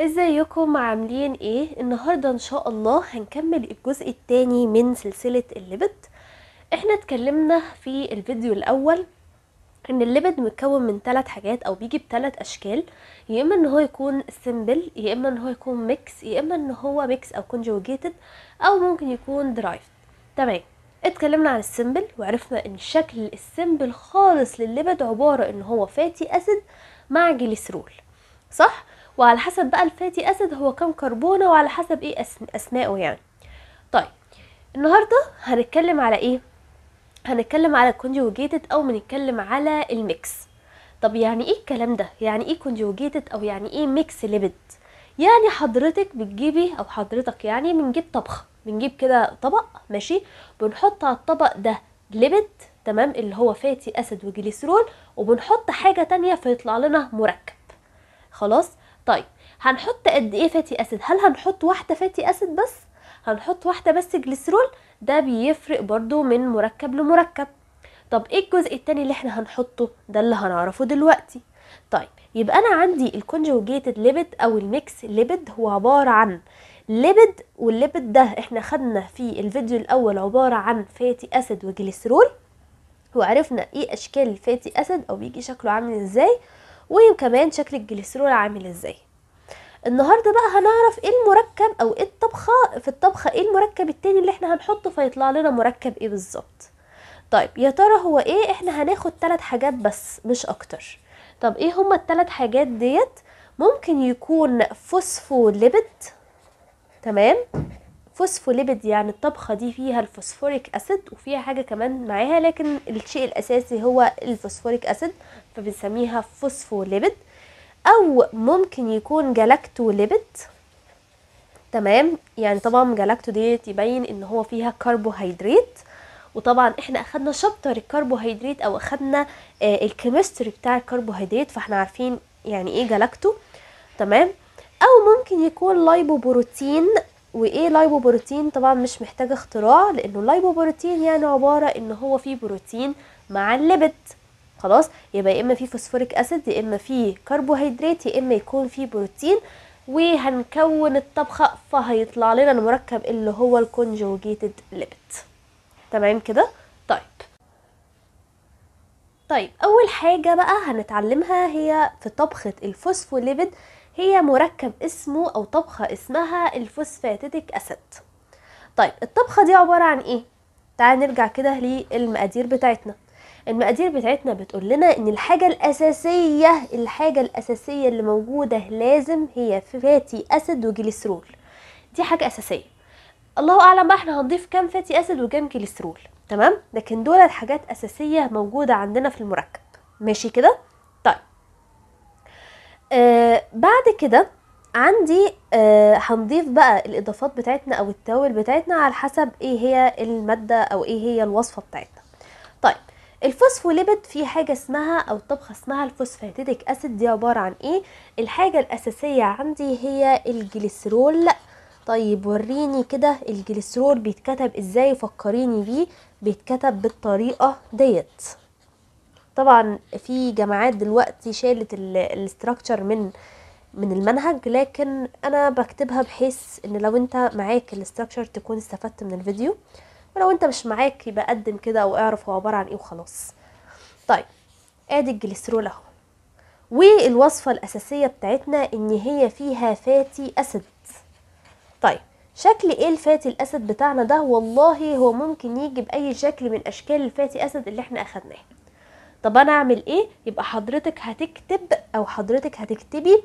ازيكم عاملين ايه؟ النهاردة ان شاء الله هنكمل الجزء الثاني من سلسلة الليبيد. احنا اتكلمنا في الفيديو الاول ان الليبيد متكون من 3 حاجات او بيجي ب3 اشكال، يا اما ان هو يكون سيمبل، يا اما ان هو يكون ميكس، يا اما ان هو ميكس او كونجوجيتد، او ممكن يكون درايف. تمام. اتكلمنا عن السيمبل وعرفنا ان الشكل السيمبل خالص للليبيد عبارة ان هو فاتي اسيد مع جليسرول، صح؟ وعلى حسب بقى الفاتي اسيد هو كام كربونه، وعلى حسب ايه اسمائه يعني. طيب، النهارده هنتكلم على ايه؟ هنتكلم على الكونجوجيتد او بنتكلم على الميكس. طب يعني ايه الكلام ده؟ يعني ايه كونجوجيتد او يعني ايه ميكس ليبيد؟ يعني حضرتك بتجيبي او حضرتك يعني بنجيب طبخه، بنجيب كده طبق ماشي، بنحط على الطبق ده ليبيد، تمام، اللي هو فاتي اسيد وجليسرول، وبنحط حاجه تانية فيطلع لنا مركب. خلاص. طيب، هنحط قد ايه فاتي اسيد؟ هل هنحط واحده فاتي اسيد بس؟ هنحط واحده بس جليسرول؟ ده بيفرق برضو من مركب لمركب. طب ايه الجزء التاني اللي احنا هنحطه؟ ده اللي هنعرفه دلوقتي. طيب، يبقى انا عندي الكونجوجيتد ليبيد او الميكس ليبيد هو عباره عن ليبيد، والليبيد ده احنا خدنا في الفيديو الاول عباره عن فاتي اسيد وجليسرول، وعرفنا ايه اشكال الفاتي اسيد او بيجي شكله عامل ازاي، وكمان شكل الجليسرول عامل ازاي. النهارده بقى هنعرف ايه المركب او ايه الطبخه في الطبخه، ايه المركب التاني اللي احنا هنحطه فيطلع لنا مركب ايه بالظبط. طيب يا ترى هو ايه؟ احنا هناخد 3 حاجات بس مش اكتر. طب ايه هما ال3 حاجات ديت؟ ممكن يكون فوسفوليبيد، تمام. فوسفوليبيد يعني الطبخة دي فيها الفوسفوريك اسيد وفيها حاجة كمان معاها، لكن الشيء الاساسي هو الفوسفوريك اسيد، فبنسميها فوسفوليبيد. او ممكن يكون جلاكتوليبيد، تمام. يعني طبعا جلاكتو ديت يبين ان هو فيها كربوهيدرات، وطبعا احنا اخدنا شابتر الكربوهيدرات او اخدنا الكيمستري بتاع الكربوهيدرات، فاحنا عارفين يعني ايه جلاكتو، تمام. او ممكن يكون لايبوبروتين. وايه لايبوبروتين؟ طبعا مش محتاج اختراع، لانه لايبوبروتين يعني عبارة ان هو فيه بروتين مع الليبيد. خلاص، يبقى يا اما فيه فوسفوريك اسيد، يا اما فيه كربوهيدرات، يا اما يكون فيه بروتين، وهنكون الطبخة فهيطلع لنا المركب اللي هو الكونجوجيتد ليبيد. تمام كده. طيب. اول حاجة بقى هنتعلمها هي في طبخة الفوسفوليبيد، هي مركب اسمه او طبخة اسمها الفوسفاتيديك اسيد. طيب، الطبخة دي عبارة عن ايه؟ تعال نرجع كده للمقادير بتاعتنا. المقادير بتاعتنا بتقول لنا ان الحاجة الاساسية اللي موجودة لازم هي فاتي اسيد وجليسرول. دي حاجة اساسية. الله اعلم بقى احنا هنضيف كام فاتي اسيد وكام جليسرول، تمام، لكن دول حاجات اساسيه موجوده عندنا في المركب. ماشي كده. طيب، بعد كده عندي هنضيف بقى الاضافات بتاعتنا او التوابل بتاعتنا على حسب ايه هي الماده او ايه هي الوصفه بتاعتنا. طيب، الفوسفوليبيد في حاجه اسمها او طبخه اسمها الفوسفاتيديك اسيد. دي عباره عن ايه؟ الحاجه الاساسيه عندي هي الجليسرول. طيب وريني كده الجليسرول بيتكتب ازاي، فكريني بيه. بيتكتب بالطريقه ديت. طبعا في جامعات دلوقتي شالت الاستراكشر من المنهج، لكن انا بكتبها بحيث ان لو انت معاك الاستراكشر تكون استفدت من الفيديو، ولو انت مش معاك يبقى قدم كده او اعرف هو عبارة عن ايه وخلاص. طيب، ادي الجليسرول اهو. والوصفة الاساسية بتاعتنا ان هي فيها فاتي اسيد. طيب، شكل ايه الفاتي الاسيد بتاعنا ده؟ والله هو ممكن يجي باي شكل من اشكال الفاتي اسيد اللي احنا اخدناه. طب انا اعمل ايه؟ يبقى حضرتك هتكتب او حضرتك هتكتبي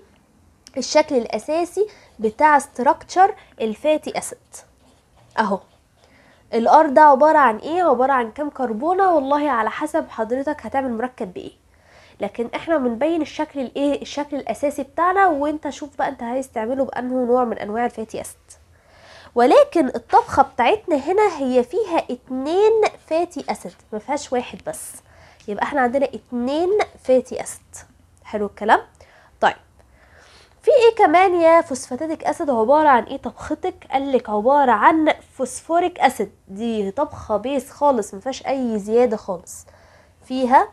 الشكل الاساسي بتاع استراكشر الفاتي اسيد اهو. الار ده عبارة عن ايه؟ عبارة عن كام كربونة؟ والله على حسب حضرتك هتعمل مركب بايه، لكن احنا بنبين الشكل الايه، الشكل الاساسي بتاعنا، وانت شوف بقى انت عايز تعمله بانه نوع من انواع الفاتي اسيد. ولكن الطبخة بتاعتنا هنا هي فيها 2 فاتي اسيد، ما فيهاش واحد بس، يبقى احنا عندنا 2 فاتي اسيد. حلو الكلام. طيب، في ايه كمان يا فوسفاتيديك اسيد؟ عبارة عن ايه طبختك؟ قالك عبارة عن فوسفوريك اسيد. دي طبخة بيس خالص، ما فيهاش اي زيادة خالص، فيها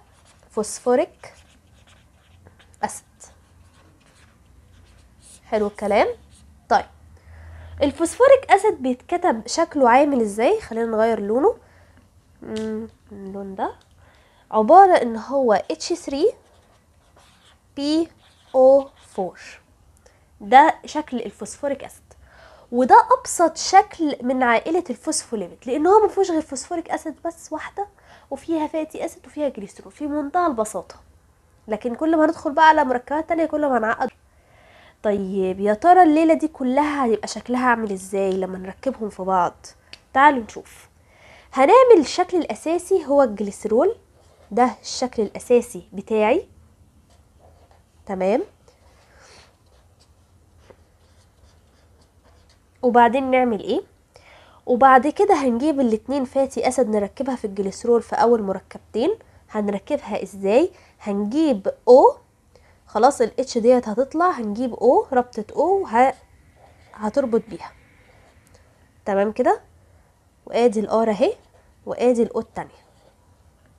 فوسفوريك اسيد. حلو الكلام. طيب الفوسفوريك اسيد بيتكتب شكله عامل ازاي؟ خلينا نغير لونه. اللون ده عبارة ان هو H3PO4. ده شكل الفوسفوريك اسيد، وده ابسط شكل من عائلة الفوسفوليبيد، لان هو مفيهوش غير فوسفوريك اسيد بس واحدة، وفيها فاتي اسيد وفيها جليسرول، في منتهى البساطة. لكن كل ما ندخل بقى على مركبات تانية كل ما نعقد. طيب يا ترى الليلة دي كلها هيبقى شكلها عامل ازاي لما نركبهم في بعض؟ تعالوا نشوف. هنعمل الشكل الاساسي هو الجليسرول، ده الشكل الاساسي بتاعي. تمام. وبعدين نعمل ايه؟ وبعد كده هنجيب الاتنين فاتي اسيد نركبها في الجليسرول في اول مركبتين. هنركبها ازاي؟ هنجيب O، خلاص الاتش ديت هتطلع، هنجيب O ربطة O هتربط بيها. تمام كده. وادي الار اهي، وادي الاو التانية.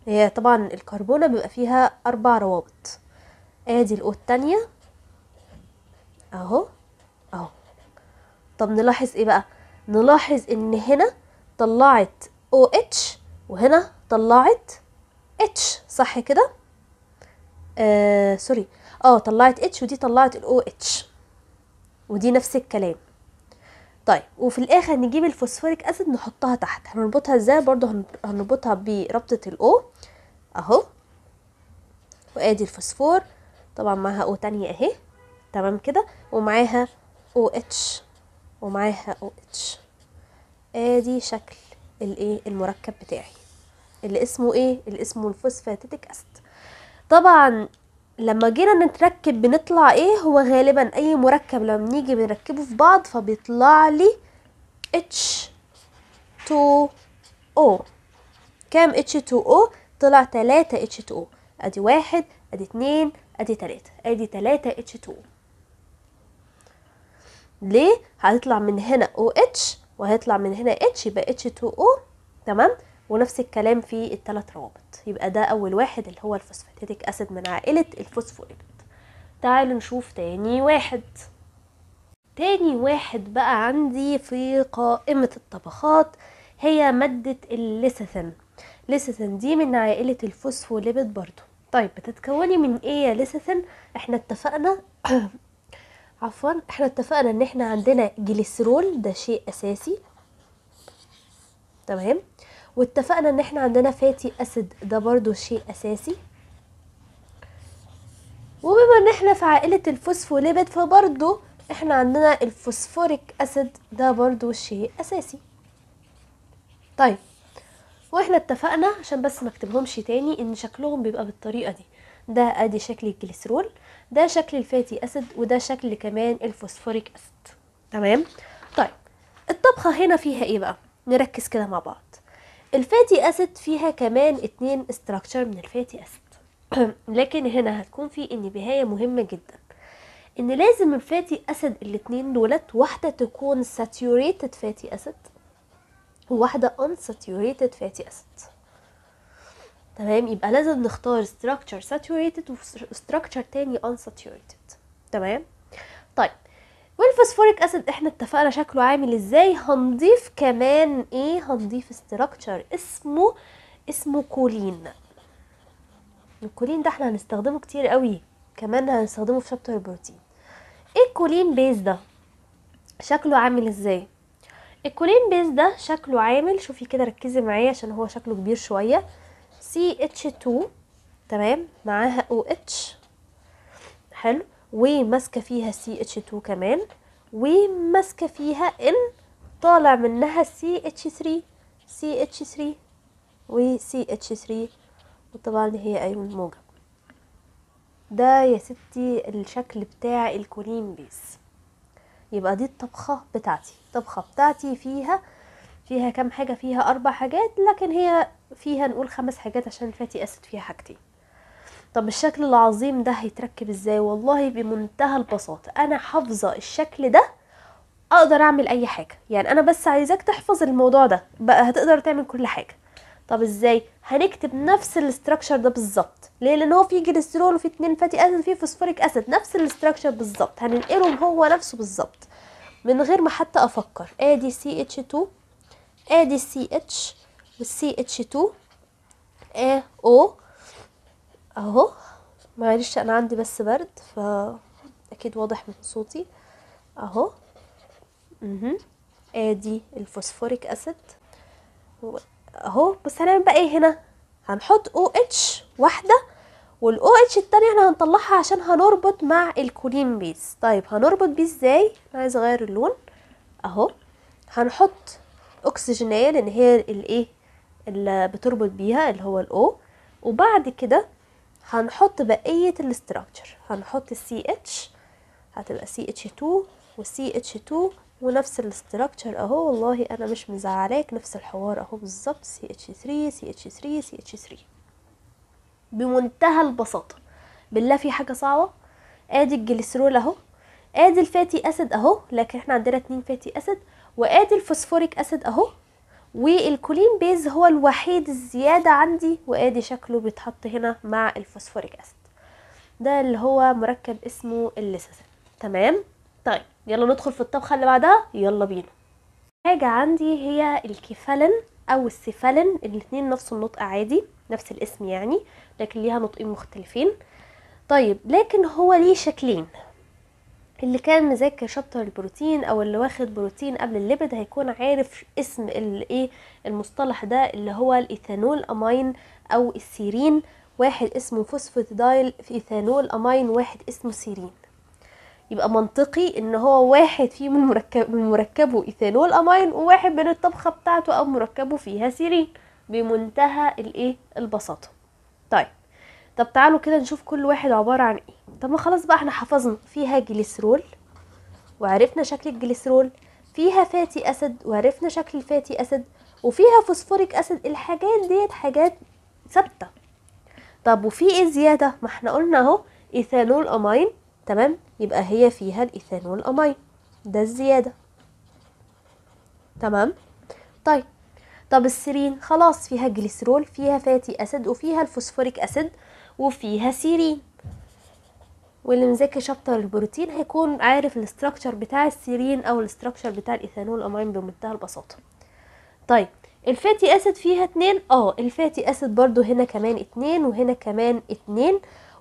هي طبعا الكربونة بيبقى فيها 4 روابط. ادي الاو التانية اهو اهو. طب نلاحظ ايه بقى؟ نلاحظ ان هنا طلعت OH وهنا طلعت H، صح كده؟ سوري، طلعت H ودي طلعت OH، ودي نفس الكلام. طيب وفي الاخر نجيب الفوسفوريك اسيد نحطها تحت. هنربطها ازاي؟ برضو هنربطها بربطة الأو اهو. وادي الفوسفور طبعا معاها O تانية اهي. تمام كده. ومعاها OH ومعاها OH. ادي شكل الايه المركب بتاعي اللي اسمه ايه؟ اللي اسمه الفوسفاتيك اسيد. طبعا لما جينا نتركب بنطلع ايه؟ هو غالبا اي مركب لما نيجي بنركبه في بعض فبيطلع لي H2O. كام H2O؟ طلع 3 H2O. ادي 1 ادي 2 ادي 3، ادي 3 H2O. ليه؟ هيطلع من هنا OH وهيطلع من هنا H، يبقى H2O. تمام. ونفس الكلام في الثلاث روابط. يبقى ده اول واحد اللي هو الفوسفاتيك اسيد من عائلة الفوسفوليبيد. تعالوا نشوف تاني واحد. تاني واحد بقى عندي في قائمة الطبخات هي مادة الليسيثين. ليسيثين دي من عائلة الفوسفوليبيد برضو. طيب بتتكوني من ايه يا ليسيثين؟ احنا اتفقنا احنا اتفقنا ان احنا عندنا جليسرول، ده شيء اساسي. تمام. واتفقنا ان احنا عندنا فاتي اسيد، ده برضو شيء اساسي. وبما ان احنا في عائلة الفوسفوليبيد فبرضو احنا عندنا الفوسفوريك اسيد، ده برضو شيء اساسي. طيب واحنا اتفقنا عشان بس ما اكتبهمش تاني ان شكلهم بيبقى بالطريقة دي. ده ادي شكل الجليسرول، ده شكل الفاتي اسيد، وده شكل كمان الفوسفوريك اسيد. تمام. طيب الطبخة هنا فيها ايه بقى؟ نركز كده مع بعض. الفاتي اسيد فيها كمان 2 استراكشر من الفاتي اسيد. لكن هنا هتكون في نهاية مهمة جدا، ان لازم الفاتي اسيد الاتنين دولت واحدة تكون saturated فاتي اسيد وواحدة unsaturated فاتي اسيد. تمام. يبقى لازم نختار structure saturated و structure تاني unsaturated. تمام. طيب والفوسفوريك اسيد احنا اتفقنا شكله عامل ازاي. هنضيف كمان ايه؟ هنضيف structure اسمه كولين. الكولين ده احنا هنستخدمه كتير قوي، كمان هنستخدمه في شابتر البروتين. ايه الكولين بيز ده؟ شكله عامل ازاي؟ الكولين بيز ده شكله عامل، شوفي كده ركزي معايا عشان هو شكله كبير شوية. CH2 تمام، معاها OH حلو، وماسكه فيها CH2 كمان، وماسكه فيها N طالع منها CH3 و CH3، وطبعا هي ايون موجب. ده يا ستي الشكل بتاع الكولين بيز. يبقى دي الطبخة بتاعتي فيها كام حاجة؟ فيها 4 حاجات، لكن هي فيها نقول 5 حاجات عشان الفاتي اسيد فيها حاجتين. طب الشكل العظيم ده هيتركب ازاي؟ والله بمنتهى البساطة، انا حافظة الشكل ده اقدر اعمل اي حاجة. يعني انا بس عايزاك تحفظ الموضوع ده بقى، هتقدر تعمل كل حاجة. طب ازاي؟ هنكتب نفس الاستراكشر ده بالظبط. ليه؟ لان هو فيه جليسرول وفيه 2 فاتي اسيد وفيه فوسفوريك اسيد، نفس الاستراكشر بالظبط، هننقلهم هو نفسه بالظبط من غير ما حتى افكر. ادي CH2، ادي CH والCH2 او اهو. معلش انا عندي بس برد اكيد واضح من صوتي اهو. ادي الفوسفوريك اسيد اهو. بس هنعمل بقى ايه هنا؟ هنحط OH واحده، والاو اتش التانية احنا هنطلعها عشان هنربط مع الكولين بيز. طيب هنربط بيه ازاي؟ انا عايزه اغير اللون اهو. هنحط اكسجينيه لان هي الايه اللي بتربط بيها اللي هو الاو، وبعد كده هنحط بقيه الاستراكشر. هنحط السي اتش، هتبقى CH2 وCH2 ونفس الاستراكشر اهو. والله انا مش مزعلاك، نفس الحوار اهو بالظبط. CH3 CH3 CH3 بمنتهى البساطه. بالله في حاجه صعبه؟ ادي الجليسرول اهو، ادي الفاتي اسيد اهو، لكن احنا عندنا 2 فاتي اسيد، وادي الفوسفوريك اسيد اهو، والكولين بيز هو الوحيد الزياده عندي، وادي شكله بيتحط هنا مع الفوسفوريك اسيد. ده اللي هو مركب اسمه الليسيسين. تمام. طيب يلا ندخل في الطبخه اللي بعدها، يلا بينا. حاجه عندي هي الكيفالين او السيفالين، الاتنين نفس النطق عادي، نفس الاسم يعني، لكن ليها نطقين مختلفين. طيب لكن هو ليه شكلين. اللي كان مذاكر شابتر البروتين او اللي واخد بروتين قبل الليبيد هيكون عارف اسم الايه المصطلح ده، اللي هو الايثانول امين او السيرين. واحد اسمه فوسفاتيدايل في ايثانول امين، واحد اسمه سيرين. يبقى منطقي ان هو واحد فيه من مركبه ايثانول امين، وواحد من الطبخه بتاعته او مركبه فيها سيرين، بمنتهى الايه البساطه. طيب طب تعالوا كده نشوف كل واحد عباره عن ايه. طب ما خلاص بقى احنا حفظنا فيها جليسرول وعرفنا شكل الجليسرول، فيها فاتي اسيد وعرفنا شكل الفاتي اسيد، وفيها فوسفوريك اسيد. الحاجات ديت حاجات ثابته. طب وفي ايه زياده؟ ما احنا قلنا اهو ايثانول امين، تمام، يبقى هي فيها الايثانول امين، ده الزياده. تمام. طيب طب السيرين خلاص فيها جليسرول، فيها فاتي اسيد، وفيها الفوسفوريك اسيد، وفيها سيرين. واللي مذاكر شابتر البروتين هيكون عارف الاستراكشر بتاع السيرين او الاستراكشر بتاع الايثانول امين بمنتهى البساطه. طيب الفاتي اسيد فيها 2. الفاتي اسيد برضو هنا كمان 2 وهنا كمان 2،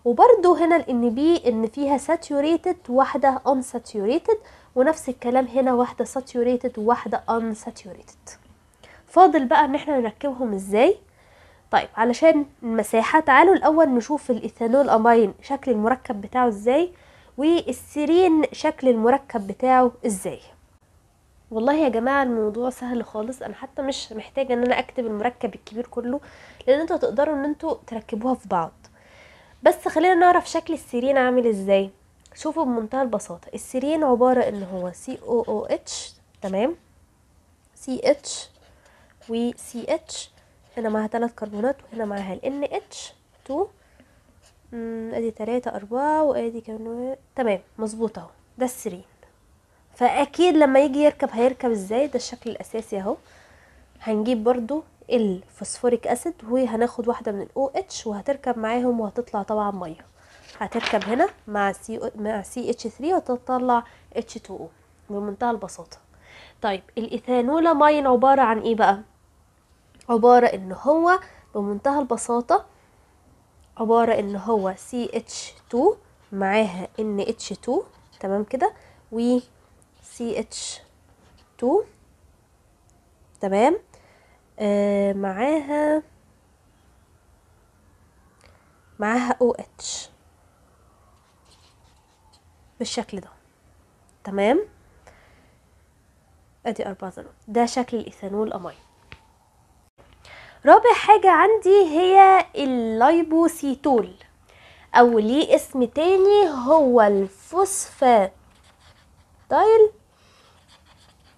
وبرضو هنا الان بي ان فيها ساتيوريتد واحده unsaturated، ونفس الكلام هنا واحده ساتيوريتد وواحده unsaturated. فاضل بقى ان احنا نركبهم ازاي. طيب علشان المساحة تعالوا الأول نشوف الإيثانول أمين شكل المركب بتاعه ازاي، والسيرين شكل المركب بتاعه ازاي. والله يا جماعة الموضوع سهل خالص، أنا حتى مش محتاجة ان أنا أكتب المركب الكبير كله، لأن انتوا تقدروا ان انتوا تركبوها في بعض. بس خلينا نعرف شكل السيرين عامل ازاي. شوفوا بمنتهى البساطة، السيرين عبارة ان هو COOH، تمام، CH و CH، هنا معاها 3 كربونات وهنا معاها ال NH2، ادي 3 4 وادي كمان، تمام مظبوط اهو. ده السيرين. فاكيد لما يجي يركب هيركب ازاي؟ ده الشكل الاساسي اهو. هنجيب برضو الفوسفوريك اسيد وهناخد واحده من ال OH وهتركب معاهم وهتطلع طبعا ميه. هتركب هنا مع CH3 وتطلع H2O بمنتهى البساطه. طيب الايثانول امين عباره عن ايه بقى؟ عبارة ان هو بمنتهى البساطة عبارة ان هو CH2 معاها NH2، تمام كده، و CH2 تمام، معاها OH بالشكل ده. تمام، ادي 4 ذرات. ده شكل الايثانول امين. رابع حاجة عندي هي اللايبوسيتول، او ليه اسم تاني هو الفوسفاتايل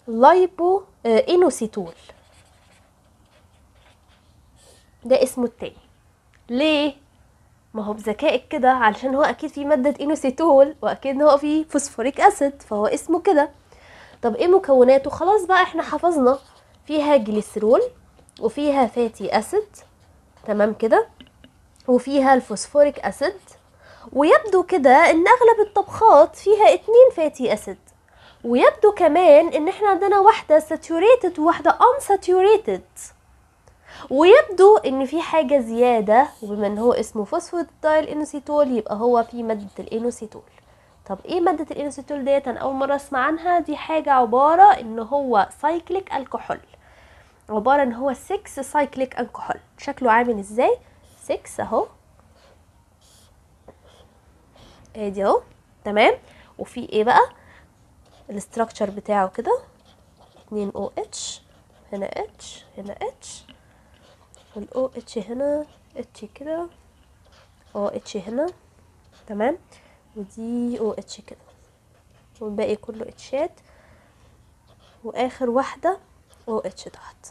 لايبو انوسيتول. ده اسمه التاني. ليه؟ ما هو بذكائك كده، علشان هو اكيد فيه مادة انوسيتول واكيد هو فيه فوسفوريك اسيد، فهو اسمه كده. طب ايه مكوناته؟ خلاص بقى احنا حفظنا فيها جليسرول وفيها فاتي اسيد، تمام كده، وفيها الفوسفوريك اسيد. ويبدو كده ان اغلب الطبخات فيها 2 فاتي اسيد. ويبدو كمان ان احنا عندنا واحدة ساتوريتد وواحدة unsaturated. ويبدو ان في حاجة زيادة، وبما ان هو اسمه فوسفودايل انوسيتول يبقى هو في مادة الانوسيتول. طب ايه مادة الانوسيتول ديت؟ انا اول مرة اسمع عنها. دي حاجة عبارة ان هو سايكليك الكحول، عبارة ان هو 6 سايكليك الكحول. شكله عامل ازاي؟ 6 اهو، ادي اهو، تمام. وفي ايه بقى الاستراكشر بتاعه كده؟ 2 او اتش، هنا اتش، هنا اتش، والاو اتش هنا اتش كده، او اتش هنا، تمام. ودي او اتش كده، والباقي كله اتشات، واخر واحده او اتش تحت.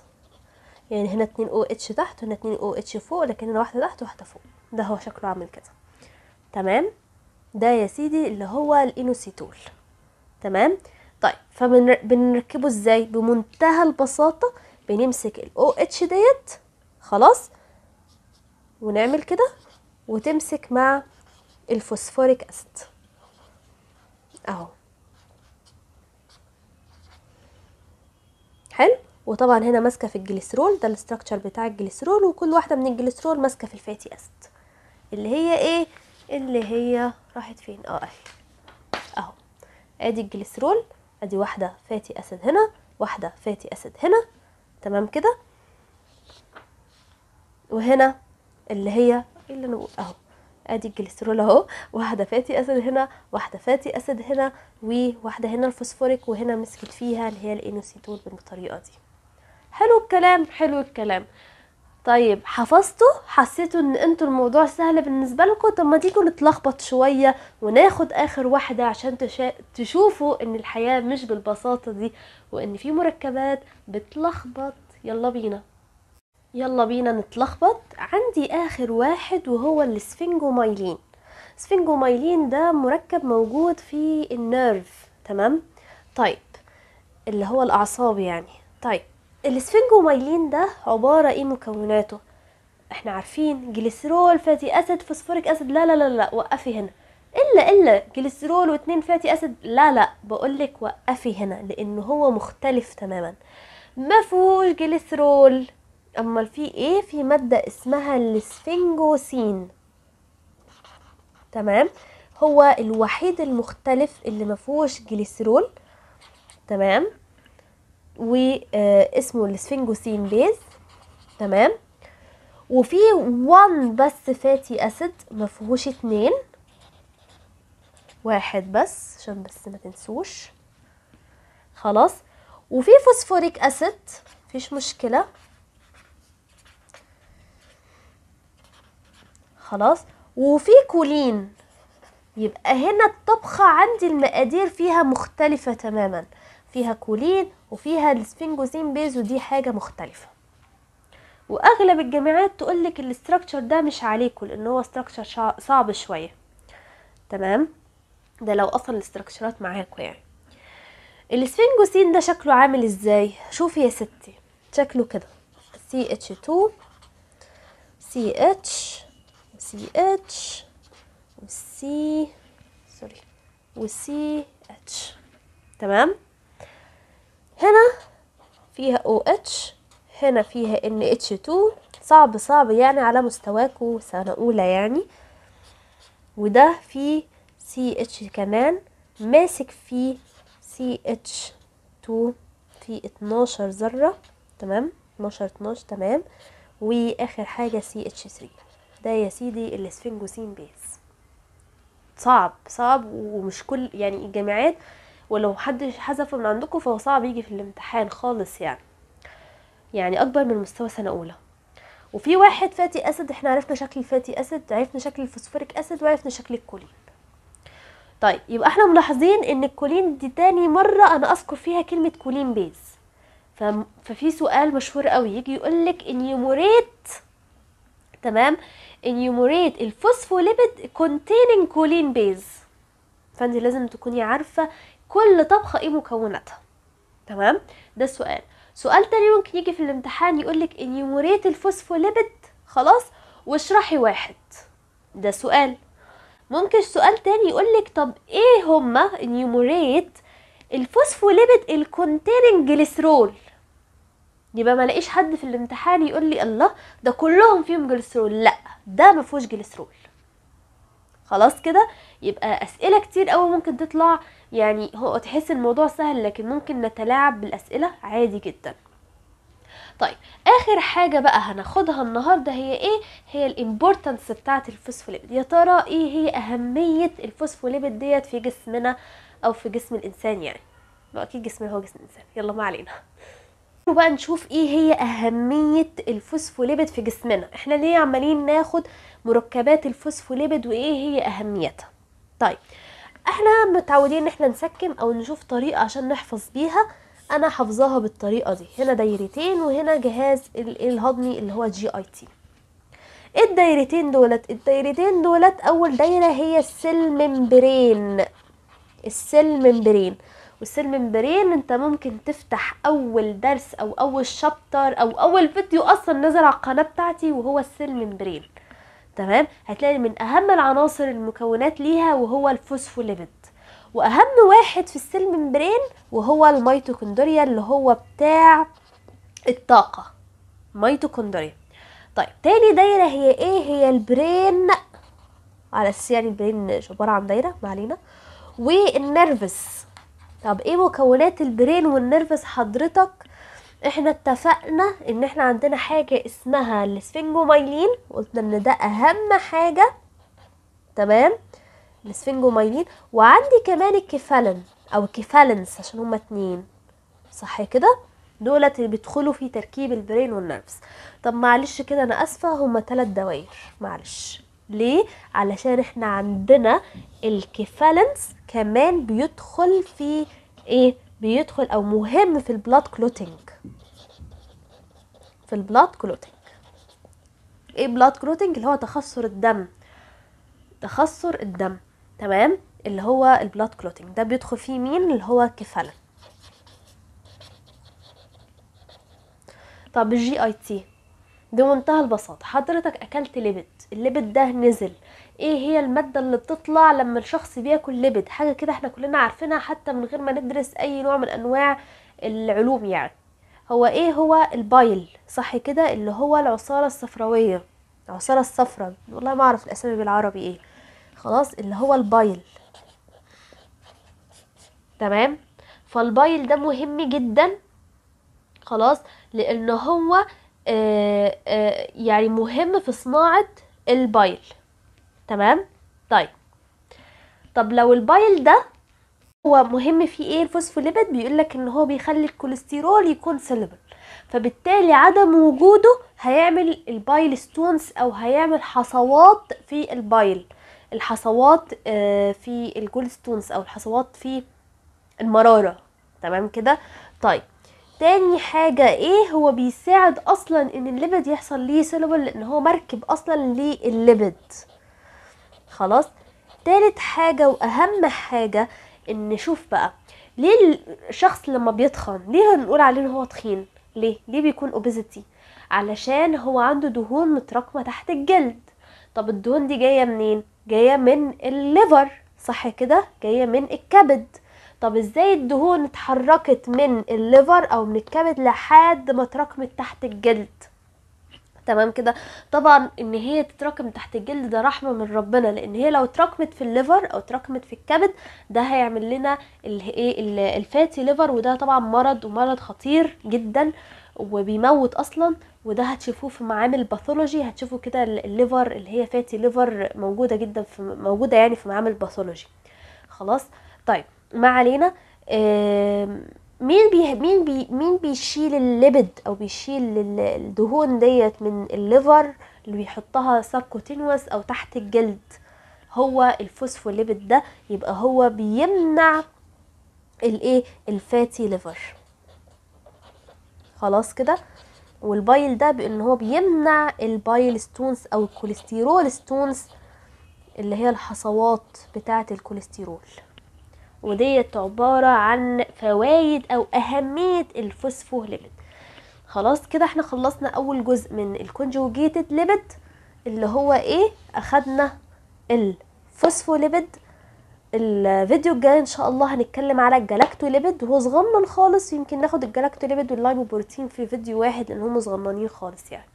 يعني هنا 2 او اتش تحت، وهنا 2 او اتش فوق، لكن هنا واحده تحت وواحده فوق. ده هو شكله عامل كده، تمام. ده يا سيدي اللي هو الانوسيتول، تمام. طيب فبنركبه ازاي؟ بمنتهى البساطه بنمسك الاو اتش ديت، خلاص، ونعمل كده، وتمسك مع الفوسفوريك اسيد اهو، حلو. وطبعا هنا ماسكه في الجليسرول، ده الاستراكشر بتاع الجليسرول، وكل واحده من الجليسرول ماسكه في الفاتي اسيد، اللي هي ايه؟ اللي هي راحت فين؟ اهو، ادي الجليسرول، ادي واحده فاتي اسيد هنا، واحده فاتي اسيد هنا، تمام كده. وهنا اللي هي ايه اللي انا بقول اهو، ادي الجليسرول اهو، واحده فاتي اسيد هنا، واحده فاتي اسيد هنا، وواحده هنا الفوسفوريك، وهنا مسكت فيها اللي هي الانوسيتول بالطريقه دي. حلو الكلام، حلو الكلام. طيب حفظتوا؟ حسيتوا ان انتوا الموضوع سهل بالنسبه لكم؟ طب ما تيجوا نتلخبط شويه وناخد اخر واحده عشان تشوفوا ان الحياه مش بالبساطه دي، وان في مركبات بتلخبط. يلا بينا، يلا بينا نتلخبط. عندي اخر واحد وهو السفنجومايلين. السفنجومايلين ده مركب موجود في النيرف، تمام. طيب اللي هو الاعصاب يعني. طيب السفنجومايلين ده عبارة ايه مكوناته؟ احنا عارفين جليسرول، فاتي اسيد، فوسفوريك اسيد. لا لا لا لا، وقفي هنا. الا جليسرول و2 فاتي اسيد. لا لا، بقولك وقفي هنا، لان هو مختلف تماما. ما فيهوش جليسرول. امال في ايه؟ في مادة اسمها السفنجوسين، تمام. هو الوحيد المختلف اللي ما فيهوش جليسرول، تمام. واسمه السفنجوسين بيز، تمام. وفي 1 بس فاتي اسيد، ما فيهوش 2، واحد بس عشان بس ما تنسوش، خلاص. وفي فوسفوريك اسيد، مفيش مشكلة، خلاص. وفي كولين. يبقى هنا الطبخة عندي المقادير فيها مختلفة تماما، فيها كولين وفيها السفنجوزين بيز، ودي حاجة مختلفة. واغلب الجامعات تقولك الاستراكشر ده مش عليكم، لان هو استراكشر صعب شوية، تمام. ده لو اصلا الاستراكشرات معاكم يعني. السفنجوسين ده شكله عامل ازاي؟ شوفي يا ستي، شكله كده CH2 CH CH وسي سوري وسي اتش، تمام. هنا فيها OH، هنا فيها NH2. صعب يعني على مستواكوا سنة أولى يعني. وده فيه CH كمان، ماسك فيه CH2 في 12 ذرة، تمام. 12 تمام. واخر حاجة CH3. ده يا سيدي السفنجوسين بيز. صعب ومش كل يعني الجامعات، ولو حد حذفه من عندكم فهو صعب يجي في الامتحان خالص يعني اكبر من مستوى سنة اولى. وفي واحد فاتي اسيد، احنا عرفنا شكل الفاتي اسيد، عرفنا شكل الفوسفوريك اسيد، وعرفنا شكل الكولين. طيب يبقى احنا ملاحظين ان الكولين دي تاني مرة انا اذكر فيها كلمة كولين بيز. ففي سؤال مشهور قوي يجي يقولك انيوموريت، تمام، انيوموريت الفوسفوليبيد containing كولين بيز. فانت لازم تكوني عارفة كل طبخة ايه مكوناتها، تمام. ده السؤال. سؤال تاني ممكن يجي في الامتحان يقولك انيومريت الفوسفوليبيد، خلاص، واشرحي واحد. ده سؤال. ممكن سؤال تاني يقولك طب ايه هما انيومريت الفوسفوليبيد الكونتيننج جليسرول. يبقى ما لاقيش حد في الامتحان يقول لي الله ده كلهم فيهم جليسرول، لا ده ما فيهوش جليسرول. خلاص كده. يبقى اسئله كتير قوي ممكن تطلع، يعني هو تحس الموضوع سهل لكن ممكن نتلاعب بالاسئله عادي جدا. طيب اخر حاجه بقى هناخدها النهارده هي ايه؟ هي الامبورتانس بتاعه الفوسفوليبيد. يا ترى ايه هي اهميه الفوسفوليبيد ديت في جسمنا او في جسم الانسان؟ يعني اكيد جسمنا هو جسم الانسان، يلا ما علينا. بقى نشوف ايه هي اهمية الفوسفوليبيد في جسمنا. احنا ليه عمالين ناخد مركبات الفوسفوليبيد وايه هي اهميتها؟ طيب احنا متعودين ان احنا نسكن او نشوف طريقة عشان نحفظ بيها. انا حافظاها بالطريقة دي، هنا دايرتين وهنا جهاز الهضمي اللي هو GIT. ايه الدايرتين دولت؟ الدايرتين دولت اول دايرة هي السيل ممبرين. السيل ممبرين، والسيل ممبرين انت ممكن تفتح اول درس او اول شابتر او اول فيديو اصلا نزل على القناة بتاعتي وهو السيل ممبرين. تمام، هتلاقي من اهم العناصر المكونات ليها وهو الفوسفوليبيد. واهم واحد في السيل ممبرين وهو الميتوكوندريا اللي هو بتاع الطاقة، ميتوكوندريا. طيب تاني دايرة هي ايه؟ هي البرين، على اساس يعني البرين عبارة عن دايرة، ما علينا. والنرفس. طب ايه مكونات البرين والنرفس حضرتك؟ احنا اتفقنا ان احنا عندنا حاجة اسمها السفنجومايلين، قلنا ان ده اهم حاجة. تمام، السفنجومايلين. وعندي كمان الكيفالين او كيفالنس عشان هما اتنين، صح كده؟ دولت اللي بيدخلوا في تركيب البرين والنرفس. طب معلش كده انا اسفة، هما 3 دواير، معلش. ليه؟ علشان احنا عندنا الكيفالنس كمان بيدخل في ايه؟ بيدخل او مهم في البلاد كلوتينج. في البلاد كلوتينج. ايه بلاد كلوتينج؟ اللي هو تخثر الدم. تخثر الدم، تمام، اللي هو البلاد كلوتينج ده بيدخل فيه مين؟ اللي هو كيفالين. طب الGIT بمنتهى البساطة، حضرتك اكلت ليبيد، الليبيد ده نزل. ايه هي المادة اللي بتطلع لما الشخص بياكل ليبيد؟ حاجة كده احنا كلنا عارفينها حتى من غير ما ندرس اي نوع من انواع العلوم يعني. هو ايه؟ هو البايل، صح كده؟ اللي هو العصارة الصفراوية، العصارة الصفراء، والله ما اعرف الاسامي بالعربي ايه. خلاص، اللي هو البايل. تمام، فالبايل ده مهم جدا، خلاص، لان هو يعني مهم في صناعة البايل. تمام. طيب طب لو البايل ده هو مهم فيه ايه؟ الفوسفوليبيد بيقولك ان هو بيخلي الكوليسترول يكون سوليبل، فبالتالي عدم وجوده هيعمل البايل ستونز او هيعمل حصوات في البايل. الحصوات في الجولستونز او الحصوات في المرارة. تمام كده. طيب تاني حاجة ايه؟ هو بيساعد اصلا ان الليبيد يحصل ليه سوليبل لان هو مركب اصلا للليبيد. خلاص. تالت حاجة واهم حاجة ان نشوف بقى ليه الشخص لما بيتخن ليه هنقول عليه ان هو تخين؟ ليه بيكون اوبيزيتي؟ علشان هو عنده دهون متراكمة تحت الجلد. طب الدهون دي جاية منين؟ جاية من الليفر، صح كده؟ جاية من الكبد. طب ازاي الدهون اتحركت من الليفر او من الكبد لحد ما اتراكمت تحت الجلد؟ تمام كده. طبعا ان هي تتراكم تحت الجلد ده رحمة من ربنا، لان هي لو اتراكمت في الليفر او اتراكمت في الكبد ده هيعمل لنا الفاتي ليفر، وده طبعا مرض ومرض خطير جدا وبيموت اصلا. وده هتشوفوه في معامل باثولوجي، هتشوفوا كده الليفر اللي هي فاتي ليفر موجودة جدا موجودة يعني في معامل باثولوجي. خلاص. طيب ما علينا. مين بيشيل الليبيد او بيشيل الدهون ديت من الليفر اللي بيحطها سبكوتينوس او تحت الجلد؟ هو الفوسفوليبيد ده. يبقى هو بيمنع الايه؟ الفاتي ليفر. خلاص كده. والبايل ده بان هو بيمنع البايل ستونز او الكوليسترول ستونز اللي هي الحصوات بتاعه الكوليسترول. وديت عبارة عن فوائد او اهمية الفوسفوليبيد. خلاص كده احنا خلصنا اول جزء من الكونجوجيتد ليبيد اللي هو ايه، اخدنا الفوسفوليبيد. الفيديو الجاي ان شاء الله هنتكلم على الجلاكتوليبيد، وهو صغنن خالص، يمكن ناخد الجلاكتوليبيد واللايبوبروتين في فيديو واحد لان هم صغننين خالص يعني.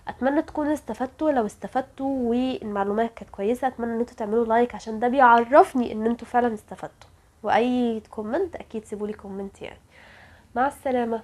اتمنى تكونوا استفدتوا، لو استفدتوا والمعلومات كانت كويسه اتمنى ان انتوا تعملوا لايك عشان ده بيعرفني ان انتوا فعلا استفدتوا، واي كومنت اكيد سيبولي كومنت يعني. مع السلامه.